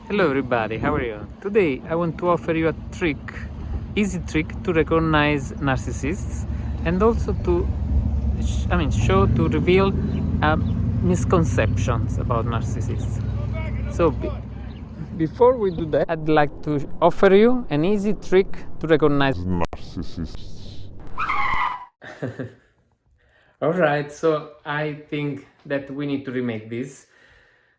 Hello everybody, how are you? Today I want to offer you a trick, easy trick to recognize narcissists and also to show to reveal misconceptions about narcissists. So before we do that, I'd like to offer you an easy trick to recognize narcissists. Alright, so I think that we need to remake this.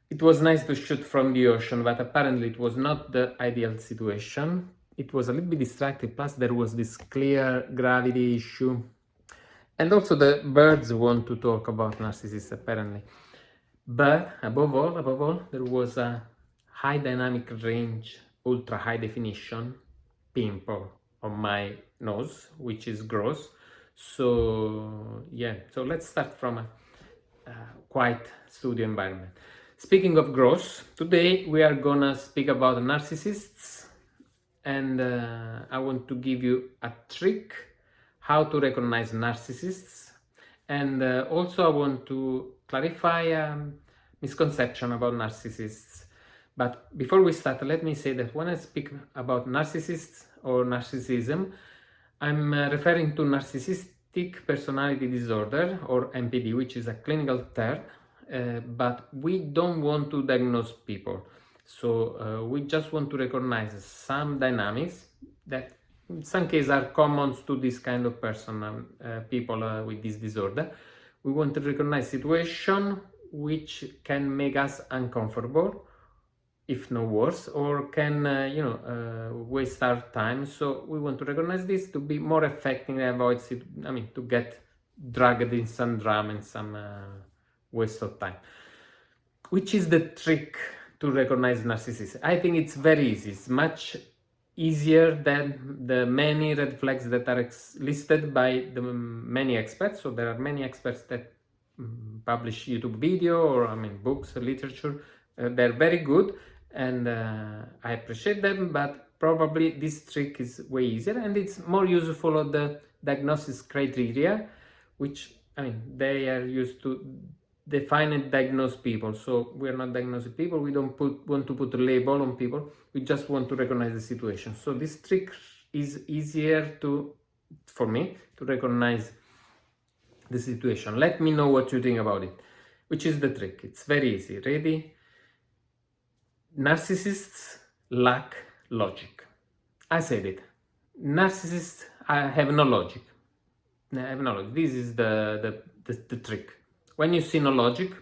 It was nice to shoot from the ocean, but apparently it was not the ideal situation. It was a little bit distracting, plus there was this clear gravity issue. And also the birds want to talk about narcissists apparently. But above all, there was a high dynamic range, ultra high definition pimple on my nose, which is gross. So yeah, so let's start from a quiet studio environment. Speaking of gross, today we are gonna speak about narcissists, and I want to give you a trick how to recognize narcissists, and also I want to clarify a misconception about narcissists. But before we start, let me say that when I speak about narcissists or narcissism, I'm referring to narcissistic personality disorder, or NPD, which is a clinical term, but we don't want to diagnose people. So we just want to recognize some dynamics that in some cases are common to this kind of person, people with this disorder. We want to recognize situation which can make us uncomfortable, if no worse, or can waste our time. So we want to recognize this to be more effective and avoid to get dragged in some drama and some waste of time. Which is the trick to recognize narcissists? I think it's very easy. It's much easier than the many red flags that are listed by the many experts. So there are many experts that publish YouTube video or books, literature. They're very good, and I appreciate them, but probably this trick is way easier and it's more useful of the diagnosis criteria, which they are used to define and diagnose people. So we are not diagnosing people, we don't want to put a label on people, we just want to recognize the situation. So this trick is easier for me to recognize the situation. Let me know what you think about it. Which is the trick? It's very easy. Ready? Narcissists lack logic. I said it. Narcissists have no logic. This is the trick. When you see no logic,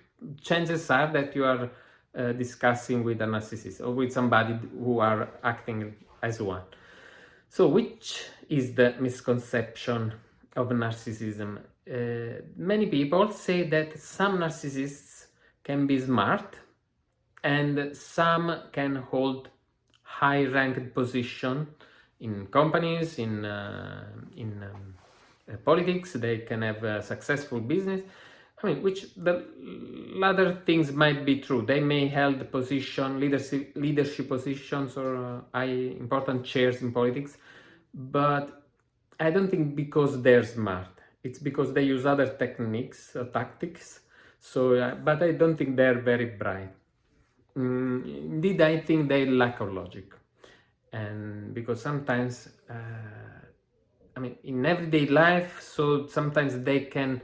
chances are that you are discussing with a narcissist or with somebody who are acting as one. So which is the misconception of narcissism? Many people say that some narcissists can be smart and some can hold high-ranked position in companies, in politics. They can have a successful business. Which the latter things might be true. They may hold position, leadership positions or important chairs in politics, but I don't think because they're smart. It's because they use other techniques, tactics. So, but I don't think they're very bright. Indeed, I think they lack of logic, and because sometimes, in everyday life, so sometimes they can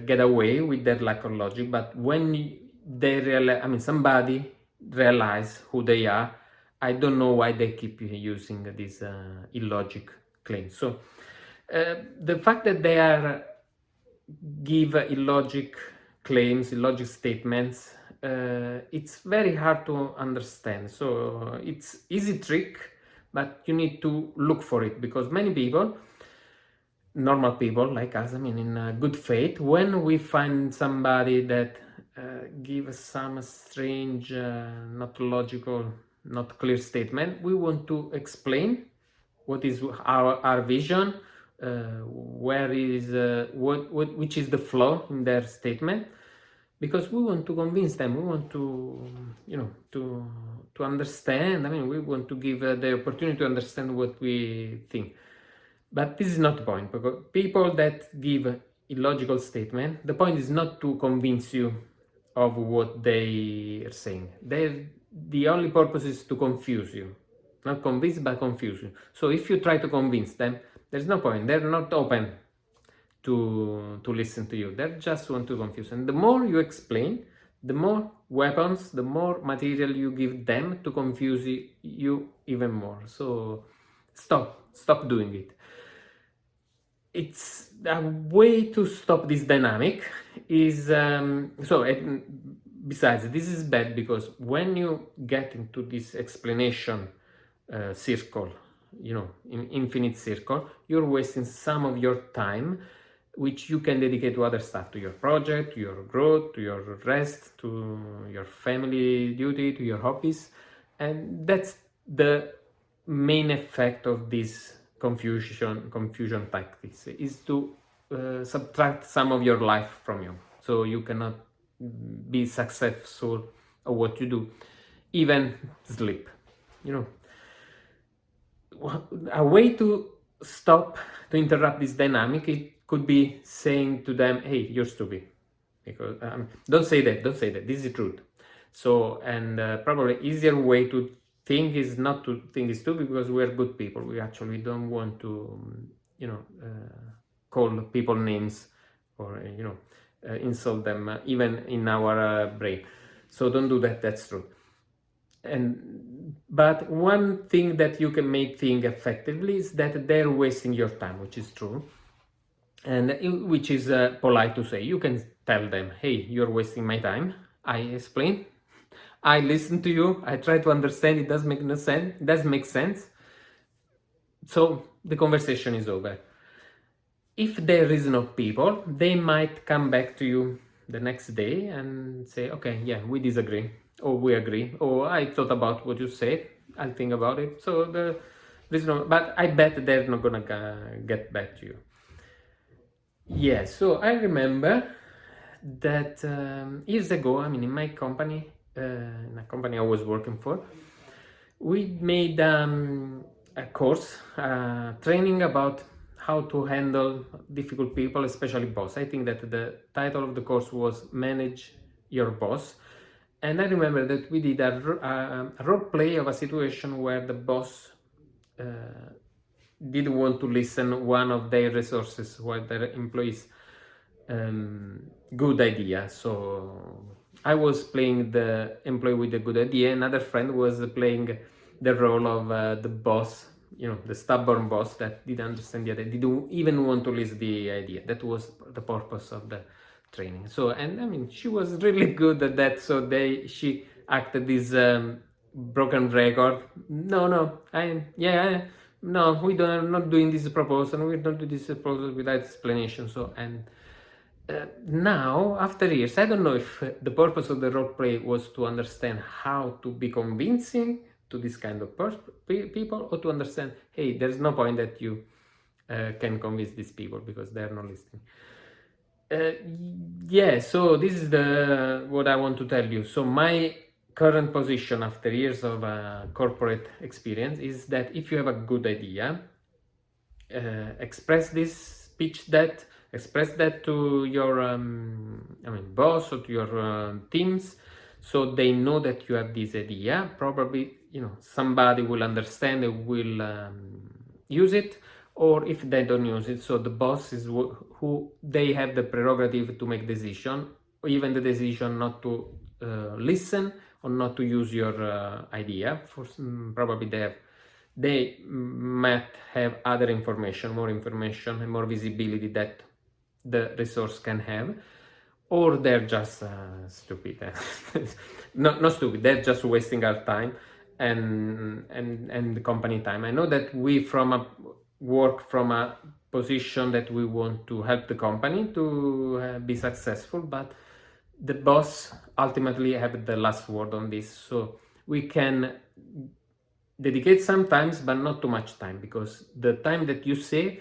get away with their lack of logic, but when they realize, somebody realize who they are, I don't know why they keep using these illogic claims. So the fact that they give illogic claims, illogic statements, it's very hard to understand. So it's easy trick, but you need to look for it, because many people, normal people like us, in good faith, when we find somebody that gives some strange, not logical, not clear statement, we want to explain what is our vision, where is which is the flaw in their statement, because we want to convince them. We want to to understand. We want to give the opportunity to understand what we think. But this is not the point, because people that give illogical statement, the point is not to convince you of what they are saying. the only purpose is to confuse you, not convince, but confuse you. So if you try to convince them, there's no point. They're not open to listen to you. They just want to confuse. And the more you explain, the more weapons, the more material you give them to confuse you even more. So stop doing it. It's a way to stop this dynamic is besides, this is bad because when you get into this explanation circle, in infinite circle, you're wasting some of your time which you can dedicate to other stuff, to your project, to your growth, to your rest, to your family duty, to your hobbies. And that's the main effect of this confusion tactics, is to subtract some of your life from you, so you cannot be successful at what you do, even sleep. A way to interrupt this dynamic, it could be saying to them, hey, you're stupid, because don't say that, this is the truth. So, and probably easier way to think is not to think is stupid, because we are good people. We actually don't want to, call people names or, insult them, even in our brain. So don't do that, that's true. But one thing that you can make think effectively is that they're wasting your time, which is true, and which is polite to say. You can tell them, hey, you're wasting my time. I explain, I listen to you, I try to understand, it does make no sense, it does make sense. So the conversation is over. If there is no people, they might come back to you the next day and say, okay, yeah, we disagree, or we agree, or I thought about what you said, I'll think about it. So there is no, but I bet they're not gonna get back to you. Yeah, so I remember that years ago, in my company, in a company I was working for, we made a course, training about how to handle difficult people, especially boss. I think that the title of the course was Manage Your Boss. And I remember that we did a role play of a situation where the boss didn't want to listen one of their resources, one of their employees' good idea. So I was playing the employee with a good idea. Another friend was playing the role of the boss, the stubborn boss that didn't understand the idea, didn't even want to listen the idea. That was the purpose of the training. So, and she was really good at that. So she acted this broken record. No, we don't, not doing this proposal. We don't do this proposal without explanation. So, and now, after years, I don't know if the purpose of the role play was to understand how to be convincing to this kind of people, or to understand, hey, there's no point that you can convince these people because they're not listening. Yeah, so this is what I want to tell you. So my current position after years of corporate experience is that if you have a good idea, express that to your boss or to your teams, so they know that you have this idea. Probably somebody will understand and will use it, or if they don't use it, so the boss is who they have the prerogative to make decision, or even the decision not to listen or not to use your idea. Probably they might have other information, more information and more visibility that the resource can have, or they're just stupid. Not stupid, they're just wasting our time and the company time. I know that we work from a position that we want to help the company to be successful, but the boss ultimately have the last word on this. So we can dedicate some times, but not too much time, because the time that you save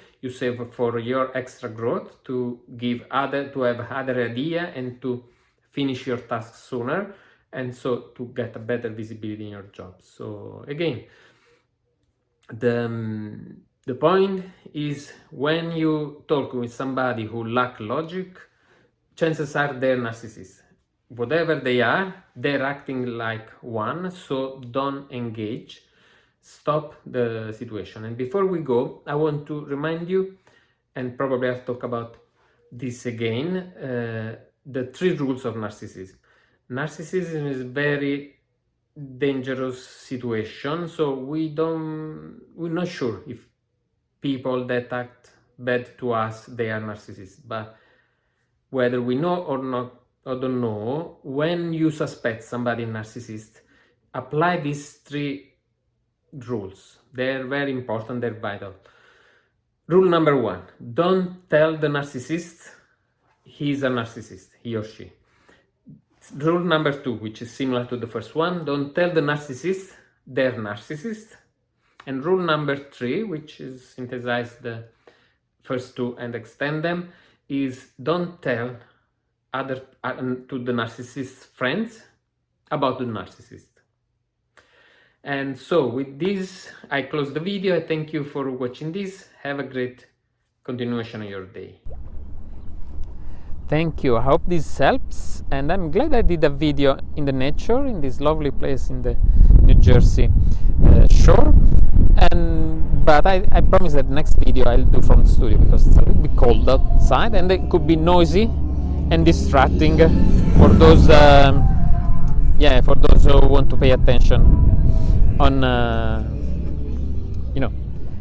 for your extra growth, to have other idea and to finish your task sooner, and so to get a better visibility in your job. So again, the point is, when you talk with somebody who lack logic, chances are they're narcissists. whatever they are, they're acting like one, so don't engage. Stop the situation. And before we go, I want to remind you, and probably I'll talk about this again, the 3 rules of narcissism. Narcissism is very dangerous situation, so we're not sure if people that act bad to us, they are narcissists, but whether we know or not or don't know, when you suspect somebody narcissist, apply these 3 rules. They're very important, they're vital. Rule number 1, don't tell the narcissist he's a narcissist, he or she. Rule number 2, which is similar to the first one, don't tell the narcissist they're narcissist. And rule number 3, which is synthesize the first 2 and extend them, is don't tell to the narcissist's friends about the narcissist. And so with this, I close the video. I thank you for watching this. Have a great continuation of your day. Thank you. I hope this helps, and I'm glad I did a video in the nature, in this lovely place in the New Jersey shore. But I promise that next video I'll do from the studio, because it's a little bit cold outside and it could be noisy and distracting for those for those who want to pay attention on